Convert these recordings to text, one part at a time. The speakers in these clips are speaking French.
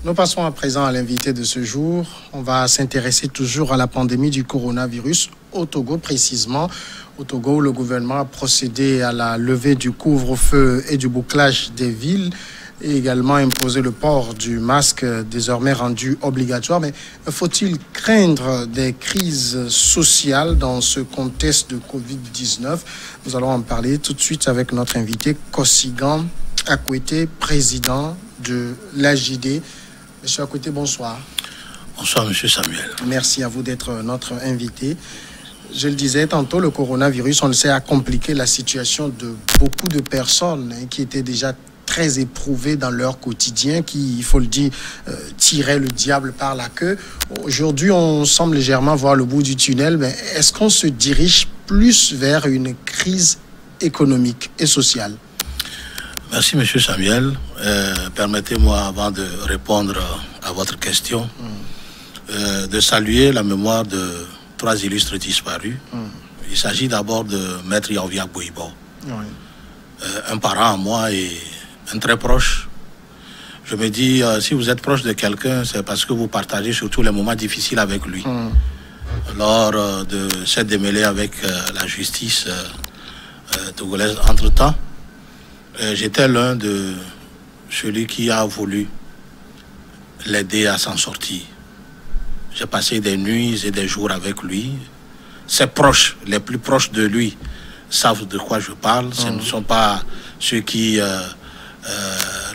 Nous passons à présent à l'invité de ce jour. On va s'intéresser toujours à la pandémie du coronavirus au Togo précisément. Au Togo, le gouvernement a procédé à la levée du couvre-feu et du bouclage des villes et également imposé le port du masque désormais rendu obligatoire. Mais faut-il craindre des crises sociales dans ce contexte de Covid-19? Nous allons en parler tout de suite avec notre invité Kosigan Akwete, président de l'AJD. Monsieur Akwete, bonsoir. Bonsoir, monsieur Samuel. Merci à vous d'être notre invité. Je le disais tantôt, le coronavirus, on le sait, a compliqué la situation de beaucoup de personnes qui étaient déjà très éprouvées dans leur quotidien, qui, il faut le dire, tiraient le diable par la queue. Aujourd'hui, on semble légèrement voir le bout du tunnel, mais est-ce qu'on se dirige plus vers une crise économique et sociale? Merci, monsieur Samuel. Permettez-moi, avant de répondre à votre question, de saluer la mémoire de 3 illustres disparus. Il s'agit d'abord de Maître Yaouvia Boibo, un parent à moi et un très proche. Je me dis, si vous êtes proche de quelqu'un, c'est parce que vous partagez surtout les moments difficiles avec lui. Lors de cette démêlée avec la justice togolaise, entre-temps, j'étais l'un de celui qui a voulu l'aider à s'en sortir. J'ai passé des nuits et des jours avec lui. Ses proches, les plus proches de lui, savent de quoi je parle. Ce ne sont pas ceux qui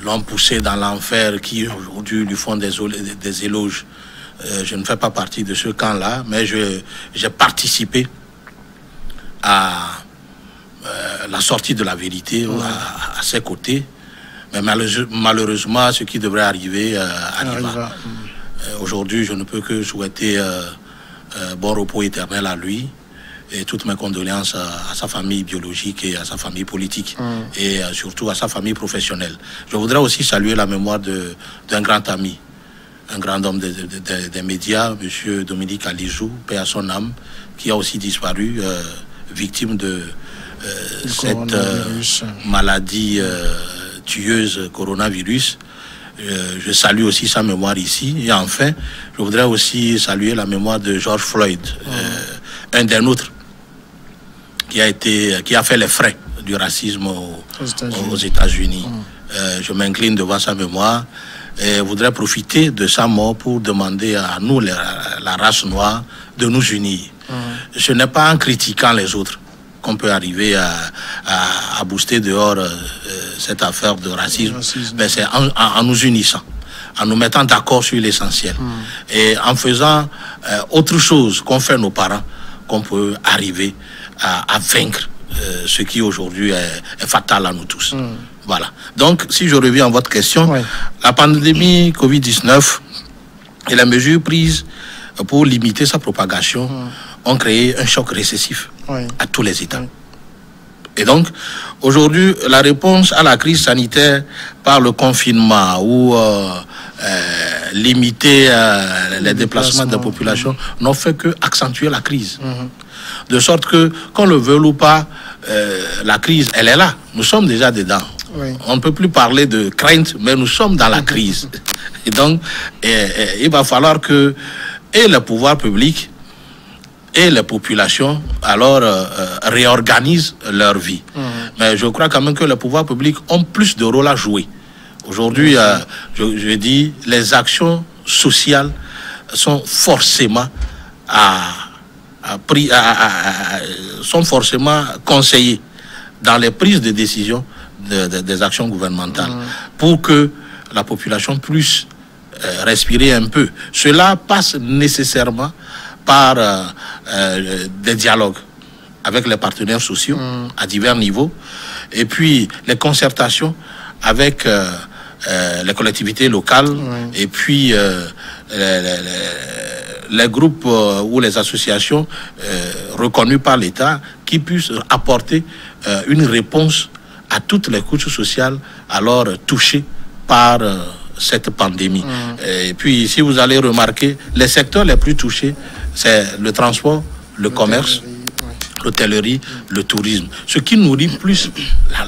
l'ont poussé dans l'enfer, qui aujourd'hui lui font des éloges. Je ne fais pas partie de ce camp-là, mais j'ai participé à la sortie de la vérité à ses côtés. Mais malheureusement, ce qui devrait arriver arriva. Aujourd'hui, je ne peux que souhaiter bon repos éternel à lui et toutes mes condoléances à sa famille biologique et à sa famille politique et surtout à sa famille professionnelle. Je voudrais aussi saluer la mémoire d'un grand ami, un grand homme des médias, M. Dominique Alizou, paix à son âme, qui a aussi disparu, victime de cette maladie tueuse coronavirus. Je salue aussi sa mémoire ici. Et enfin, je voudrais aussi saluer la mémoire de George Floyd, un des nôtres, qui a fait les frais du racisme aux États-Unis. Je m'incline devant sa mémoire et voudrais profiter de sa mort pour demander à nous, la race noire, de nous unir. Ce n'est pas en critiquant les autres qu'on peut arriver à booster dehors cette affaire de racisme, mais c'est en nous unissant, en nous mettant d'accord sur l'essentiel et en faisant autre chose qu'ont fait nos parents, qu'on peut arriver à vaincre ce qui aujourd'hui est fatal à nous tous. Voilà. Donc, si je reviens à votre question, la pandémie Covid-19 et les mesures prises pour limiter sa propagation ont créé un choc récessif à tous les États. Et donc, aujourd'hui, la réponse à la crise sanitaire par le confinement ou limiter les déplacements de la population n'ont fait que accentuer la crise. De sorte que, qu'on le veuille ou pas, la crise, elle est là. Nous sommes déjà dedans. On ne peut plus parler de crainte, mais nous sommes dans la crise. Et donc, il va falloir que et le pouvoir public et les populations alors réorganisent leur vie. Mais je crois quand même que les pouvoirs publics ont plus de rôle à jouer. Aujourd'hui, je dis, les actions sociales sont forcément sont forcément conseillées dans les prises de décision des actions gouvernementales pour que la population puisse respirer un peu. Cela passe nécessairement par des dialogues avec les partenaires sociaux à divers niveaux et puis les concertations avec les collectivités locales et puis les groupes ou les associations reconnues par l'État qui puissent apporter une réponse à toutes les couches sociales alors touchées par cette pandémie. Et puis, si vous allez remarquer, les secteurs les plus touchés, c'est le transport, le commerce, l'hôtellerie, le tourisme. Ce qui nourrit plus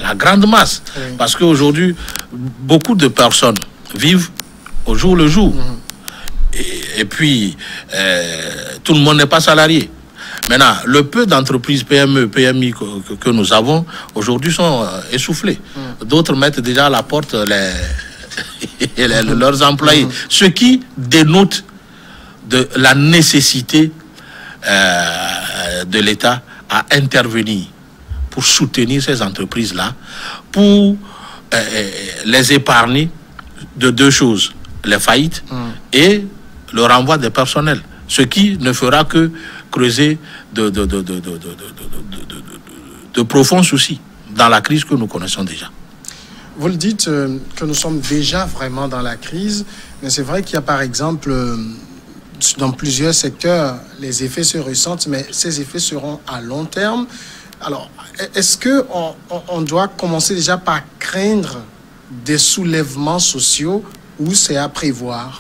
la grande masse. Parce qu'aujourd'hui, beaucoup de personnes vivent au jour le jour. Et puis, tout le monde n'est pas salarié. Maintenant, le peu d'entreprises PME, PMI que nous avons aujourd'hui sont essoufflés. D'autres mettent déjà à la porte leurs employés. Ce qui dénote de la nécessité de l'État à intervenir pour soutenir ces entreprises-là, pour les épargner de deux choses, les faillites et le renvoi des personnels, ce qui ne fera que creuser de profonds soucis dans la crise que nous connaissons déjà. Vous le dites que nous sommes déjà vraiment dans la crise, mais c'est vrai qu'il y a par exemple dans plusieurs secteurs, les effets se ressentent, mais ces effets seront à long terme. Alors, est-ce qu'on doit commencer déjà par craindre des soulèvements sociaux ou c'est à prévoir?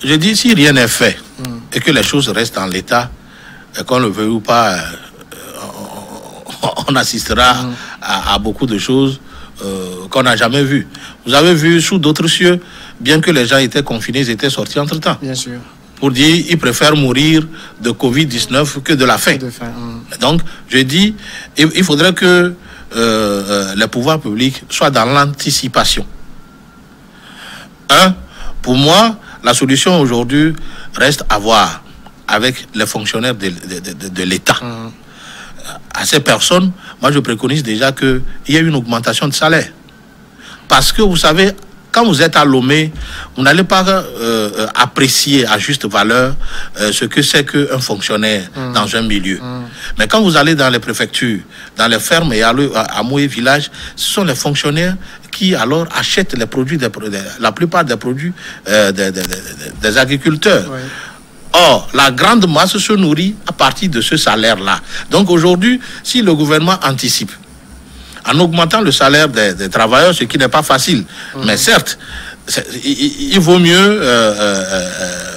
Je dis, si rien n'est fait et que les choses restent en l'état, qu'on le veuille ou pas, on assistera à beaucoup de choses qu'on n'a jamais vues. Vous avez vu sous d'autres cieux, bien que les gens étaient confinés, ils étaient sortis entre-temps. Bien sûr. Pour dire ils préfèrent mourir de Covid-19 que de la faim. Donc, je dis, il faudrait que les pouvoirs publics soient dans l'anticipation. Pour moi, la solution aujourd'hui reste à voir avec les fonctionnaires de l'État. À ces personnes, moi je préconise déjà qu'il y ait une augmentation de salaire. Parce que vous savez, quand vous êtes à Lomé, vous n'allez pas apprécier à juste valeur ce que c'est qu'un fonctionnaire dans un milieu. Mais quand vous allez dans les préfectures, dans les fermes et hameaux et villages, ce sont les fonctionnaires qui alors achètent les produits, la plupart des produits des agriculteurs. Oui. Or, la grande masse se nourrit à partir de ce salaire-là. Donc aujourd'hui, si le gouvernement anticipe, en augmentant le salaire des travailleurs, ce qui n'est pas facile, mais certes, il vaut mieux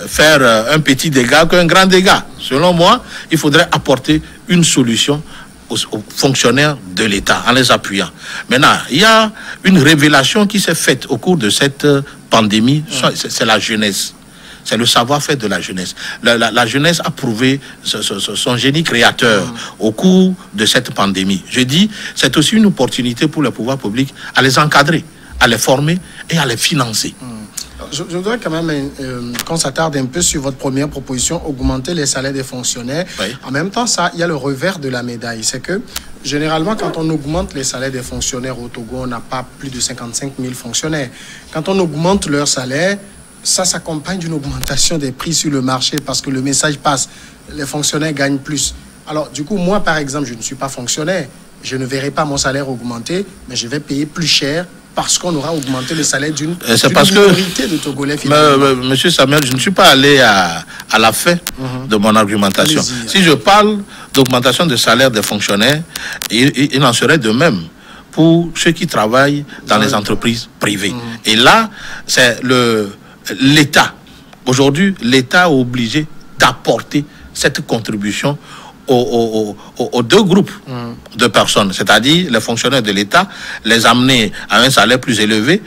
faire un petit dégât qu'un grand dégât. Selon moi, il faudrait apporter une solution aux fonctionnaires de l'État en les appuyant. Maintenant, il y a une révélation qui s'est faite au cours de cette pandémie, c'est la jeunesse. C'est le savoir-faire de la jeunesse. La jeunesse a prouvé son génie créateur au cours de cette pandémie. Je dis, c'est aussi une opportunité pour le pouvoir public à les encadrer, à les former et à les financer. Je voudrais quand même qu'on s'attarde un peu sur votre première proposition, augmenter les salaires des fonctionnaires. Oui. En même temps, il y a le revers de la médaille. C'est que, généralement, quand on augmente les salaires des fonctionnaires au Togo, on n'a pas plus de 55 000 fonctionnaires. Quand on augmente leur salaire, ça s'accompagne d'une augmentation des prix sur le marché parce que le message passe. Les fonctionnaires gagnent plus. Alors, du coup, moi, par exemple, je ne suis pas fonctionnaire. Je ne verrai pas mon salaire augmenter, mais je vais payer plus cher parce qu'on aura augmenté le salaire d'une minorité de Togolais. Monsieur Samuel, je ne suis pas allé à la fin de mon argumentation. Si je parle d'augmentation de salaire des fonctionnaires, il en serait de même pour ceux qui travaillent dans les entreprises privées. Et là, c'est l'État. Aujourd'hui, l'État est obligé d'apporter cette contribution aux deux groupes de personnes, c'est-à-dire les fonctionnaires de l'État, les amener à un salaire plus élevé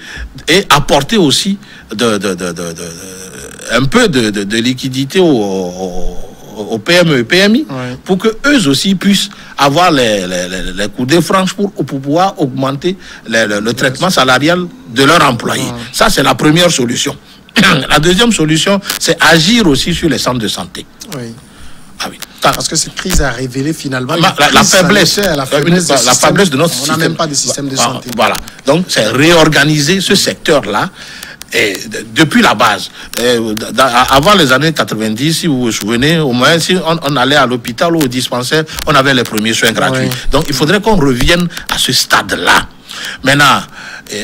et apporter aussi un peu de liquidité aux PME et PMI pour que eux aussi puissent avoir les coudées franches pour pouvoir augmenter le traitement salarial de leurs employés. Ça, c'est la première solution. La deuxième solution, c'est agir aussi sur les centres de santé. Oui. Ah oui. Parce que cette crise a révélé finalement la faiblesse de notre système. On n'a même pas de système de santé. Voilà. Donc, c'est réorganiser ce secteur-là depuis la base. Avant les années 90, si vous vous souvenez, au moins, si on allait à l'hôpital ou au dispensaire, on avait les premiers soins gratuits. Oui. Donc, il faudrait qu'on revienne à ce stade-là. Maintenant,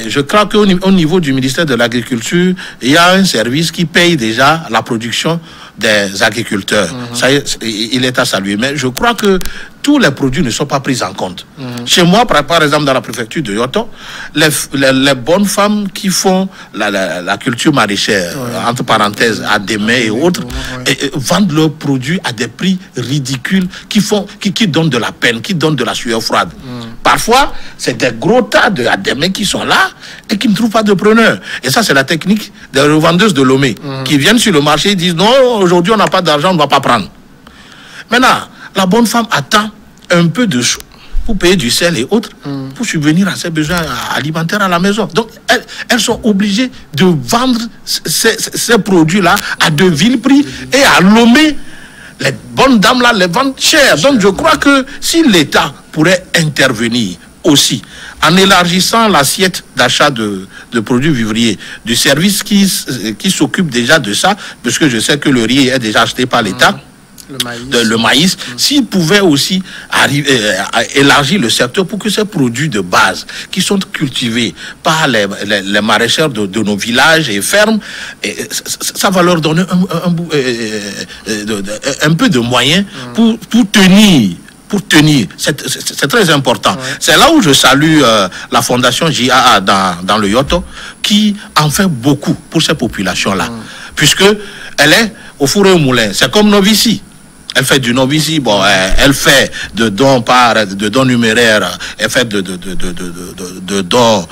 je crois qu'au niveau du ministère de l'Agriculture, il y a un service qui paye déjà la production des agriculteurs. Ça, il est à saluer. Mais je crois que tous les produits ne sont pas pris en compte. Chez moi, par exemple, dans la préfecture de Yoto, les bonnes femmes qui font la culture maraîchère, entre parenthèses, à des mets et autres, et vendent leurs produits à des prix ridicules qui donnent de la peine, qui donnent de la sueur froide. parfois, c'est des gros tas des mecs qui sont là et qui ne trouvent pas de preneurs. Et ça, c'est la technique des revendeuses de Lomé qui viennent sur le marché et disent non, aujourd'hui, on n'a pas d'argent, on ne va pas prendre. Maintenant, la bonne femme attend un peu de sous pour payer du sel et autres, pour subvenir à ses besoins alimentaires à la maison. Donc, elles sont obligées de vendre ces produits-là à de vil prix et à Lomé. Les bonnes dames-là les vendent cher. Donc, je crois que si l'État pourrait intervenir aussi en élargissant l'assiette d'achat de produits vivriers, du service qui s'occupe déjà de ça, parce que je sais que le riz est déjà acheté par l'État, le maïs, s'il pouvait aussi arriver à élargir le secteur pour que ces produits de base qui sont cultivés par les maraîchers de nos villages et fermes, ça va leur donner un peu de moyens pour tenir. C'est très important. C'est là où je salue la fondation JAA dans le Yoto, qui en fait beaucoup pour ces populations-là, puisque elle est au four et au moulin. C'est comme Novici. Elle fait du Novici, bon, elle fait de dons numéraires, elle fait de dons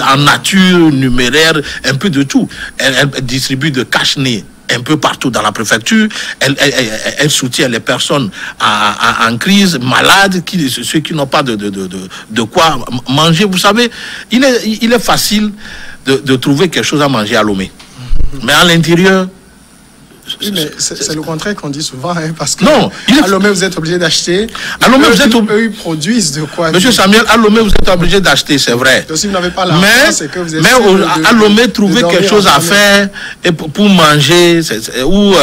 en nature, numéraire, un peu de tout. Elle distribue de cache-nez un peu partout dans la préfecture. Elle soutient les personnes en crise, malades, ceux qui n'ont pas de quoi manger. Vous savez, il est facile de trouver quelque chose à manger à Lomé. Mais à l'intérieur... Oui, mais c'est le contraire qu'on dit souvent, hein, parce que non, à Lomé, vous êtes obligé d'acheter. À Lomé, eux, ils produisent de quoi. Monsieur Samuel, à Lomé, vous êtes obligé d'acheter, c'est vrai. Donc, si vous n'avez pas l'argent, c'est que vous êtes... Mais à Lomé, trouver quelque chose à faire et pour manger, vous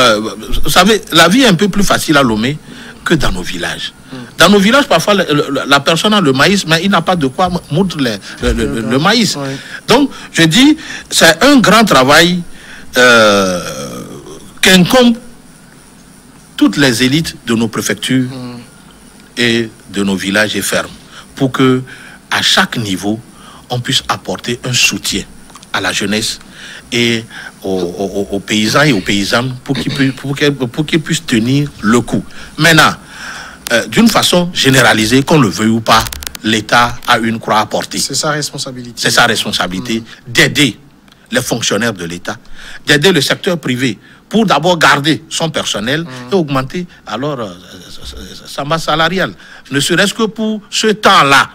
savez, la vie est un peu plus facile à Lomé que dans nos villages. Dans nos villages, parfois, la personne a le maïs, mais il n'a pas de quoi moudre le maïs. Oui. Donc, je dis, c'est un grand travail qu'incombe toutes les élites de nos préfectures et de nos villages et fermes, pour que à chaque niveau on puisse apporter un soutien à la jeunesse et aux paysans et aux paysannes pour qu'ils puissent tenir le coup. Maintenant, d'une façon généralisée, qu'on le veuille ou pas, l'État a une croix à porter. C'est sa responsabilité. C'est sa responsabilité d'aider les fonctionnaires de l'État, d'aider le secteur privé pour d'abord garder son personnel et augmenter alors sa masse salariale, ne serait-ce que pour ce temps-là.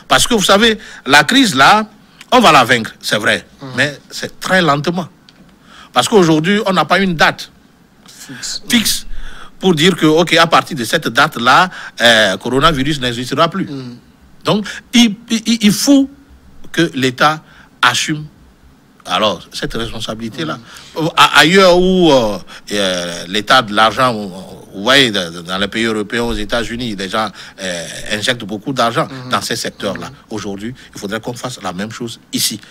Parce que vous savez, la crise là, on va la vaincre, c'est vrai, mais c'est très lentement. Parce qu'aujourd'hui, on n'a pas une date fixe pour dire que, ok, à partir de cette date-là, coronavirus n'existera plus. Donc, il faut que l'État assume alors cette responsabilité-là. Ailleurs où l'État de l'argent, vous voyez, dans les pays européens, aux États-Unis, les gens injectent beaucoup d'argent dans ces secteurs-là. Aujourd'hui, il faudrait qu'on fasse la même chose ici.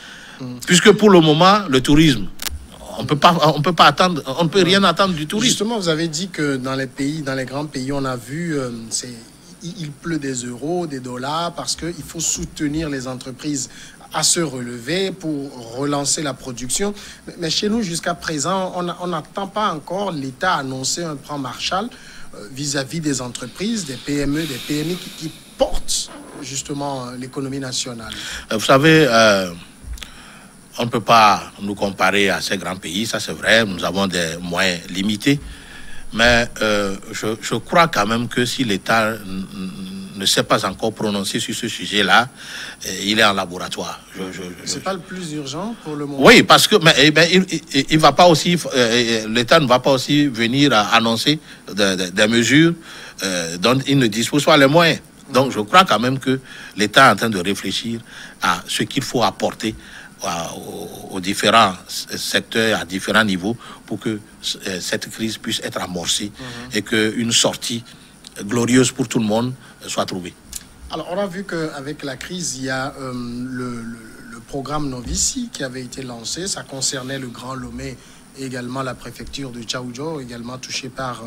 Puisque pour le moment, le tourisme, on peut pas attendre, on ne peut rien attendre du tourisme. Justement, vous avez dit que dans les pays, dans les grands pays, on a vu, il pleut des euros, des dollars, parce qu'il faut soutenir les entreprises à se relever pour relancer la production. Mais chez nous, jusqu'à présent, on n'attend pas encore l'État annoncer un plan Marshall vis-à-vis des entreprises, des PME, des PMI qui portent justement l'économie nationale. Vous savez, on ne peut pas nous comparer à ces grands pays, ça c'est vrai, nous avons des moyens limités, mais je crois quand même que si l'État ne s'est pas encore prononcé sur ce sujet-là, il est en laboratoire. C'est pas le plus urgent pour le moment. Oui, parce que il va pas aussi, l'État ne va pas aussi venir à annoncer des mesures dont il ne dispose pas les moyens. Donc je crois quand même que l'État est en train de réfléchir à ce qu'il faut apporter aux différents secteurs, à différents niveaux, pour que cette crise puisse être amorcée et qu'une sortie glorieuse pour tout le monde soit trouvée. Alors, on a vu qu'avec la crise, il y a le programme Novici qui avait été lancé. Ça concernait le Grand Lomé et également la préfecture de Tchaoudjo, également touchée par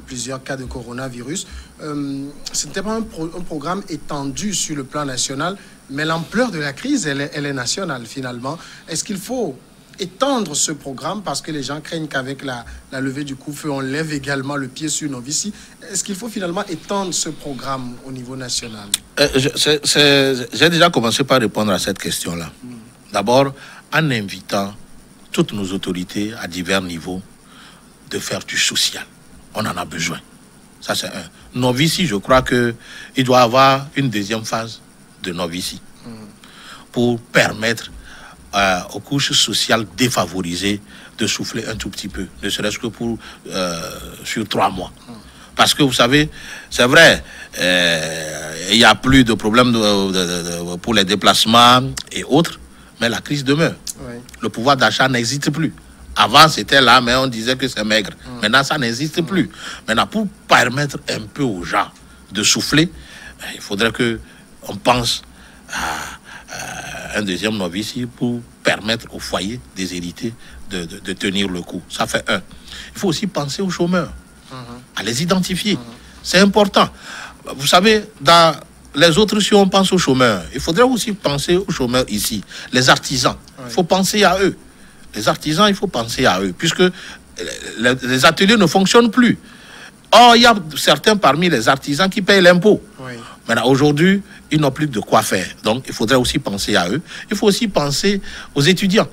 plusieurs cas de coronavirus. Ce n'était pas un programme étendu sur le plan national, mais l'ampleur de la crise, elle est nationale finalement. Est-ce qu'il faut étendre ce programme parce que les gens craignent qu'avec la levée du couvre-feu, on lève également le pied sur nos vies. Est-ce qu'il faut finalement étendre ce programme au niveau national? J'ai déjà commencé par répondre à cette question-là. D'abord, en invitant toutes nos autorités à divers niveaux de faire du social. On en a besoin. Ça, c'est un. Novici, je crois qu'il doit y avoir une deuxième phase de Novici pour permettre aux couches sociales défavorisées de souffler un tout petit peu, ne serait-ce que sur 3 mois. Parce que vous savez, c'est vrai, il n'y a plus de problème pour les déplacements et autres, mais la crise demeure. Oui. Le pouvoir d'achat n'existe plus. Avant, c'était là, mais on disait que c'est maigre. Maintenant, ça n'existe plus. Maintenant, pour permettre un peu aux gens de souffler, il faudrait qu'on pense à un deuxième novice pour permettre aux foyers déshérités de tenir le coup. Ça fait un. Il faut aussi penser aux chômeurs, à les identifier. C'est important. Vous savez, dans les autres, si on pense aux chômeurs, il faudrait aussi penser aux chômeurs ici, les artisans. Il faut penser à eux. Les artisans, il faut penser à eux, puisque les ateliers ne fonctionnent plus. Or, il y a certains parmi les artisans qui payent l'impôt. Oui. Maintenant, aujourd'hui, ils n'ont plus de quoi faire. Donc, il faudrait aussi penser à eux. Il faut aussi penser aux étudiants.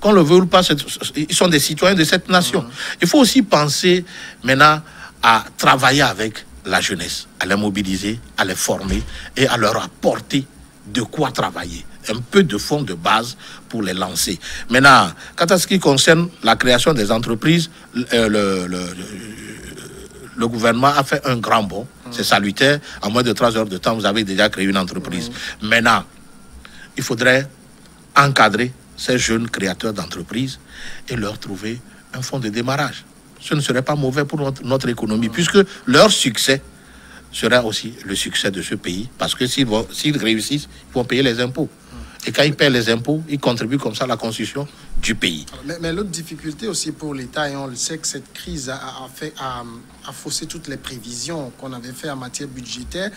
Qu'on le veuille ou pas, ils sont des citoyens de cette nation. Il faut aussi penser maintenant à travailler avec la jeunesse, à les mobiliser, à les former et à leur apporter de quoi travailler. Un peu de fonds de base pour les lancer. Maintenant, quant à ce qui concerne la création des entreprises, le gouvernement a fait un grand bond. C'est salutaire. En moins de 3 heures de temps, vous avez déjà créé une entreprise. Maintenant, il faudrait encadrer ces jeunes créateurs d'entreprises et leur trouver un fonds de démarrage. Ce ne serait pas mauvais pour notre économie, puisque leur succès sera aussi le succès de ce pays. Parce que s'ils réussissent, ils vont payer les impôts. Et quand ils paient les impôts, ils contribuent comme ça à la construction du pays. Mais l'autre difficulté aussi pour l'État, et on le sait que cette crise a faussé toutes les prévisions qu'on avait faites en matière budgétaire.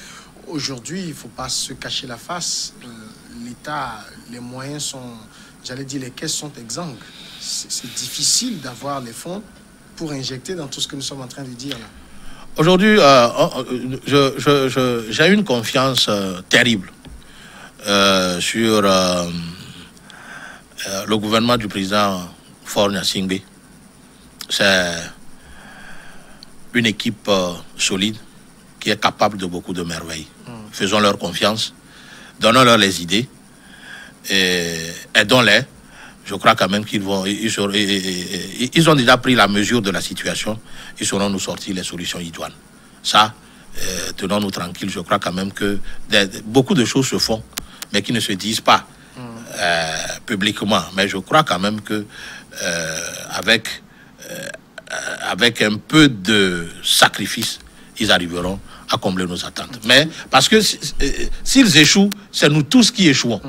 Aujourd'hui, il ne faut pas se cacher la face. L'État, les moyens sont, j'allais dire, les caisses sont exsangues. C'est difficile d'avoir les fonds pour injecter dans tout ce que nous sommes en train de dire là. Aujourd'hui, j'ai une confiance terrible sur le gouvernement du président Faure Gnassingbé. C'est une équipe solide qui est capable de beaucoup de merveilles. Faisons leur confiance, donnons-leur les idées et aidons-les. Je crois quand même ils ont déjà pris la mesure de la situation. Ils sauront nous sortir les solutions idoines. Ça, tenons-nous tranquilles. Je crois quand même que beaucoup de choses se font, mais qui ne se disent pas publiquement. Mais je crois quand même que avec un peu de sacrifice, ils arriveront à combler nos attentes. Mais parce que s'ils échouent, c'est nous tous qui échouons.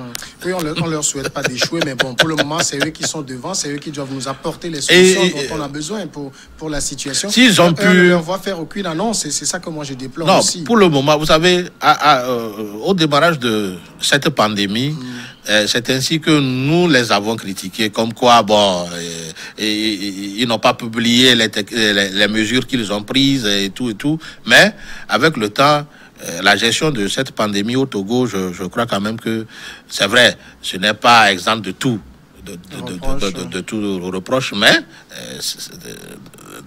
Oui, on ne leur souhaite pas d'échouer, mais bon, pour le moment, c'est eux qui sont devant, c'est eux qui doivent nous apporter les solutions dont on a besoin pour la situation. S'ils ont pu... On ne leur voit faire aucune annonce, et c'est ça que moi je déplore aussi. Non, pour le moment, vous savez, au démarrage de cette pandémie, c'est ainsi que nous les avons critiqués, comme quoi, bon, ils n'ont pas publié les mesures qu'ils ont prises et tout, mais avec le temps, la gestion de cette pandémie au Togo, je crois quand même que c'est vrai, ce n'est pas exemple de tout, de tout reproche, mais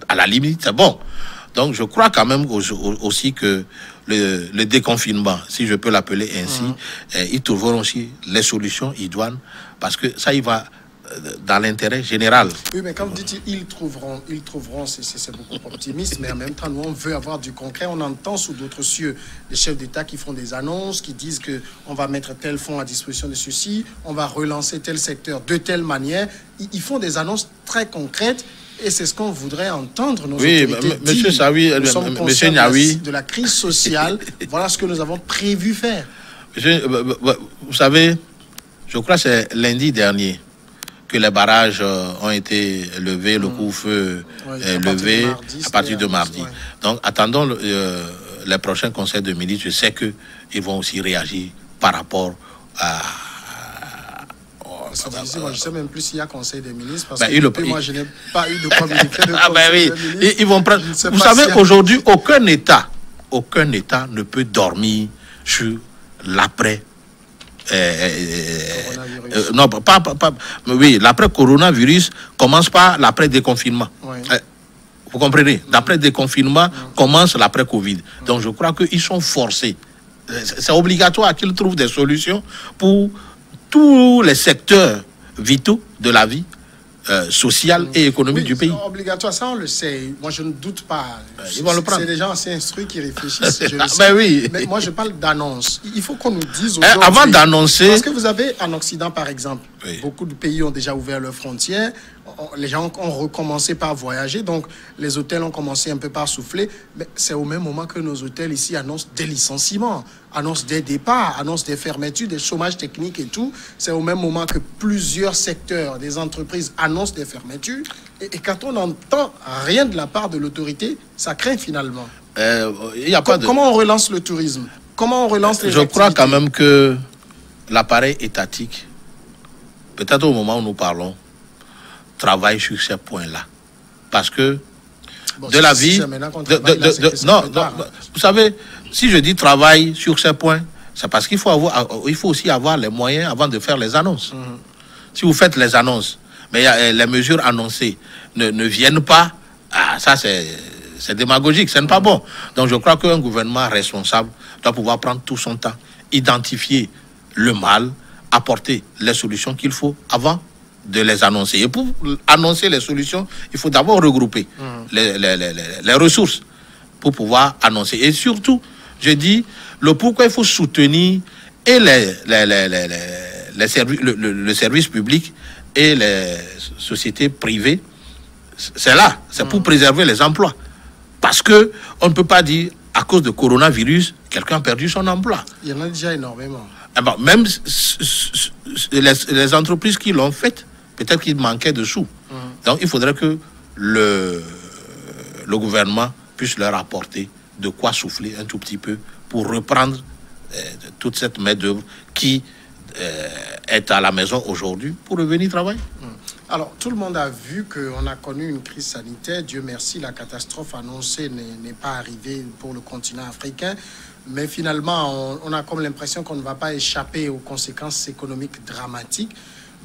à la limite, c'est bon. Donc je crois quand même aussi que le déconfinement, si je peux l'appeler ainsi, ils trouveront aussi les solutions idoines, parce que ça, il va dans l'intérêt général. Oui, mais quand vous dites ils trouveront, c'est beaucoup optimiste, mais en même temps, nous, on veut avoir du concret. On entend sous d'autres cieux des chefs d'État qui font des annonces, qui disent qu'on va mettre tel fonds à disposition de ceci, on va relancer tel secteur de telle manière. Ils font des annonces très concrètes. Et c'est ce qu'on voudrait entendre nos autorités monsieur Saoui, monsieur Niaoui, de la crise sociale. Voilà ce que nous avons prévu faire. Monsieur, vous savez, je crois que c'est lundi dernier que les barrages ont été levés, le couvre-feu est levé à partir de mardi. Donc, attendons les prochains conseils de ministres. Je sais qu'ils vont aussi réagir par rapport je ne sais même plus s'il y a conseil des ministres, parce que moi, je n'ai pas eu de communiqué de conseil des ministres. Ils vont prendre... Vous savez, aujourd'hui, aucun État ne peut dormir sur l'après. Non, oui, l'après-coronavirus commence par l'après-déconfinement. Oui. Vous comprenez? L'après-déconfinement commence l'après-Covid. Donc, je crois qu'ils sont forcés. C'est obligatoire qu'ils trouvent des solutions pour tous les secteurs vitaux de la vie sociale et économique du pays. C'est obligatoire, ça on le sait. Moi je ne doute pas. Ils vont le prendre. C'est des gens assez instruits qui réfléchissent. Je le sais. Ben oui. Mais moi je parle d'annonce. Il faut qu'on nous dise aujourd'hui. Avant d'annoncer. Parce que vous avez en Occident par exemple, beaucoup de pays ont déjà ouvert leurs frontières. Les gens ont recommencé par voyager, donc les hôtels ont commencé un peu par souffler. Mais c'est au même moment que nos hôtels ici annoncent des licenciements, annoncent des départs, annoncent des fermetures, des chômages techniques et tout. C'est au même moment que plusieurs secteurs des entreprises annoncent des fermetures. Et quand on n'entend rien de la part de l'autorité, ça craint finalement. Comment on relance le tourisme? Comment on relance les activités? Je crois quand même que l'appareil étatique, peut-être au moment où nous parlons, travaille sur ces points-là. Parce que de la vie... Non, vous savez, si je dis travail sur ces points, c'est parce qu'il faut aussi avoir les moyens avant de faire les annonces. Si vous faites les annonces, mais les mesures annoncées ne viennent pas, ça c'est démagogique, ce n'est pas bon. Donc je crois qu'un gouvernement responsable doit pouvoir prendre tout son temps, identifier le mal, apporter les solutions qu'il faut avant de les annoncer. Et pour annoncer les solutions, il faut d'abord regrouper les ressources pour pouvoir annoncer. Et surtout, je dis, le pourquoi il faut soutenir et le service public et les sociétés privées. C'est là, c'est pour préserver les emplois. Parce que on ne peut pas dire, à cause de coronavirus, quelqu'un a perdu son emploi. Il y en a déjà énormément. Même les entreprises qui l'ont fait, peut-être qu'il manquait de sous. Donc, il faudrait que le gouvernement puisse leur apporter de quoi souffler un tout petit peu pour reprendre toute cette main-d'œuvre qui est à la maison aujourd'hui pour revenir travailler. Alors, tout le monde a vu qu'on a connu une crise sanitaire. Dieu merci, la catastrophe annoncée n'est pas arrivée pour le continent africain. Mais finalement, on a comme l'impression qu'on ne va pas échapper aux conséquences économiques dramatiques.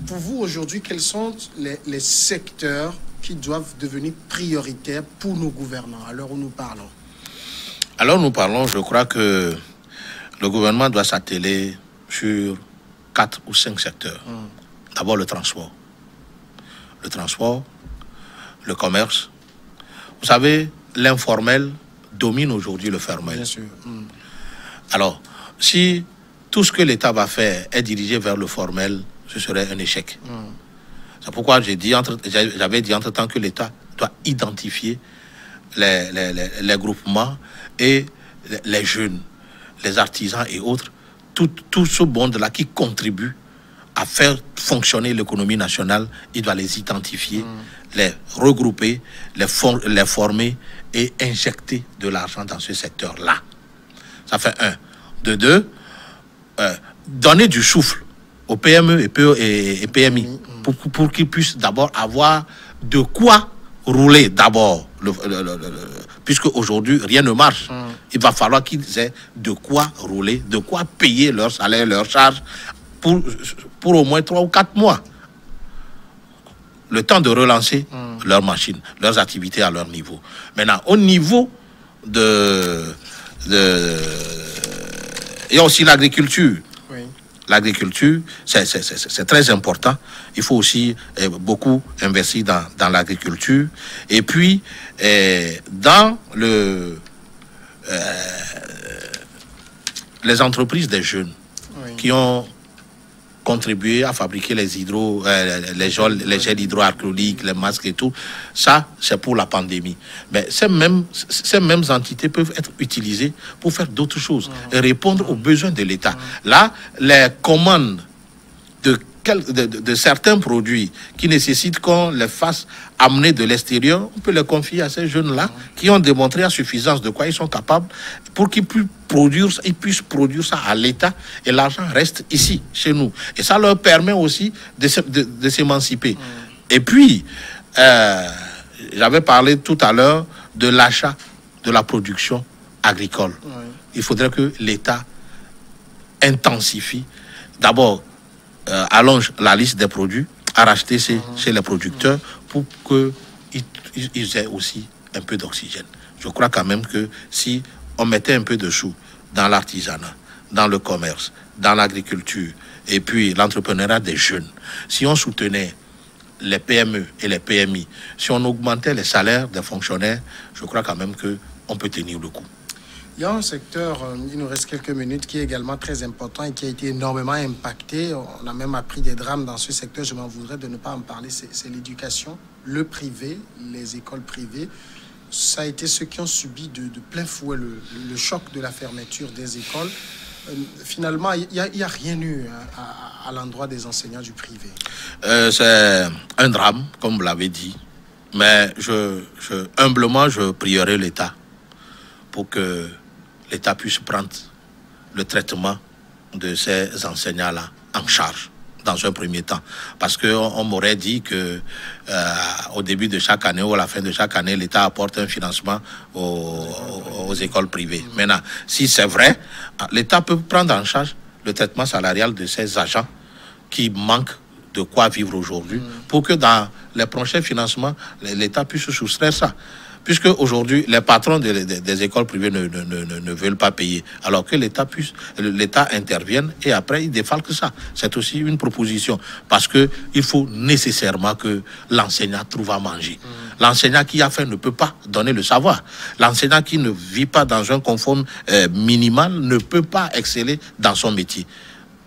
Pour vous, aujourd'hui, quels sont les secteurs qui doivent devenir prioritaires pour nos gouvernants à l'heure où nous parlons? Alors nous parlons, je crois que le gouvernement doit s'atteler sur 4 ou 5 secteurs. D'abord le transport. Le transport, le commerce. Vous savez, l'informel domine aujourd'hui le formel. Bien sûr. Alors, si tout ce que l'État va faire est dirigé vers le formel, ce serait un échec. C'est pourquoi j'avais dit entre-temps que l'État doit identifier les groupements et les jeunes, les artisans et autres, tout ce monde-là qui contribue à faire fonctionner l'économie nationale. Il doit les identifier, les regrouper, les former et injecter de l'argent dans ce secteur-là. Ça fait 1. De 2, donner du souffle aux PME et PMI pour qu'ils puissent d'abord avoir de quoi rouler d'abord. Puisque aujourd'hui, rien ne marche. Il va falloir qu'ils aient de quoi rouler, de quoi payer leur salaire, leurs charges pour au moins 3 ou 4 mois. Le temps de relancer leurs machines, leurs activités à leur niveau. Maintenant, au niveau il y a aussi l'agriculture. Oui. L'agriculture, c'est très important. Il faut aussi beaucoup investir dans l'agriculture. Et puis, dans les entreprises des jeunes qui ont contribué à fabriquer les gels hydroalcooliques, les masques et tout, ça, c'est pour la pandémie. Mais ces mêmes entités peuvent être utilisées pour faire d'autres choses et répondre aux besoins de l'État. Là, les commandes de de certains produits qui nécessitent qu'on les fasse amener de l'extérieur, on peut les confier à ces jeunes-là qui ont démontré à suffisance de quoi ils sont capables pour qu'ils puissent produire ça à l'État et l'argent reste ici, chez nous. Et ça leur permet aussi de s'émanciper. Et puis, j'avais parlé tout à l'heure de l'achat de la production agricole. Il faudrait que l'État intensifie. D'abord, allonge la liste des produits à racheter chez les producteurs pour qu'ils aient aussi un peu d'oxygène. Je crois quand même que si on mettait un peu de sous dans l'artisanat, dans le commerce, dans l'agriculture et puis l'entrepreneuriat des jeunes, si on soutenait les PME et les PMI, si on augmentait les salaires des fonctionnaires, je crois quand même qu'on peut tenir le coup. Il y a un secteur, il nous reste quelques minutes, qui est également très important et qui a été énormément impacté. On a même appris des drames dans ce secteur. Je m'en voudrais de ne pas en parler. C'est l'éducation, le privé, les écoles privées. Ça a été ceux qui ont subi de plein fouet le choc de la fermeture des écoles. Finalement, il n'y a rien eu à l'endroit des enseignants du privé. C'est un drame, comme vous l'avez dit. Mais humblement, je prierai l'État pour que l'État puisse prendre le traitement de ces enseignants-là en charge dans un premier temps. Parce qu'on m'aurait dit que au début de chaque année ou à la fin de chaque année, l'État apporte un financement aux écoles privées. Maintenant, si c'est vrai, l'État peut prendre en charge le traitement salarial de ces agents qui manquent de quoi vivre aujourd'hui pour que dans les prochains financements, l'État puisse soustraire ça. Puisque aujourd'hui, les patrons des écoles privées ne veulent pas payer, alors que l'État intervienne et après il défalque ça. C'est aussi une proposition parce que il faut nécessairement que l'enseignant trouve à manger. L'enseignant qui a faim ne peut pas donner le savoir. L'enseignant qui ne vit pas dans un confort minimal ne peut pas exceller dans son métier.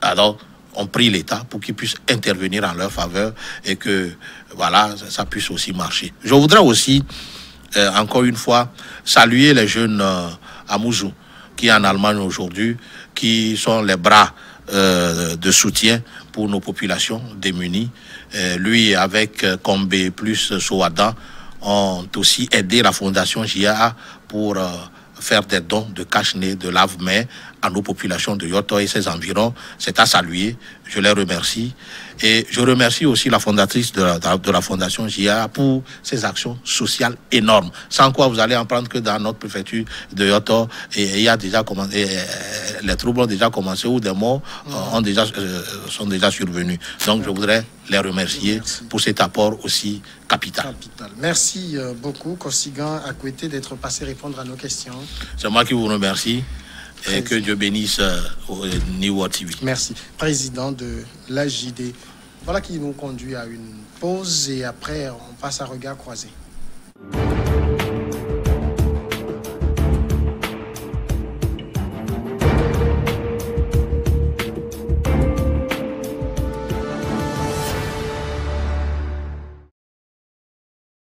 Alors, on prie l'État pour qu'il puisse intervenir en leur faveur et que voilà, ça puisse aussi marcher. Je voudrais aussi encore une fois, saluer les jeunes à Mouzou, qui est en Allemagne aujourd'hui, qui sont les bras de soutien pour nos populations démunies. Lui, avec Combe plus Soada, ont aussi aidé la Fondation JA pour faire des dons de cache-nez, de lave-mains à nos populations de Yoto et ses environs. C'est à saluer. Je les remercie. Et je remercie aussi la fondatrice de la Fondation JA pour ses actions sociales énormes. Sans quoi vous allez en prendre que dans notre préfecture de Yoto, il y a déjà commencé, les troubles ont déjà commencé ou des morts sont déjà survenus. Donc je voudrais les remercier pour cet apport aussi capital. Merci beaucoup, Kosigan Akwete, d'être passé répondre à nos questions. C'est moi qui vous remercie. Et que Dieu bénisse New World TV. Merci. Président de l'AJD. Voilà qui nous conduit à une pause et après on passe à regard croisé.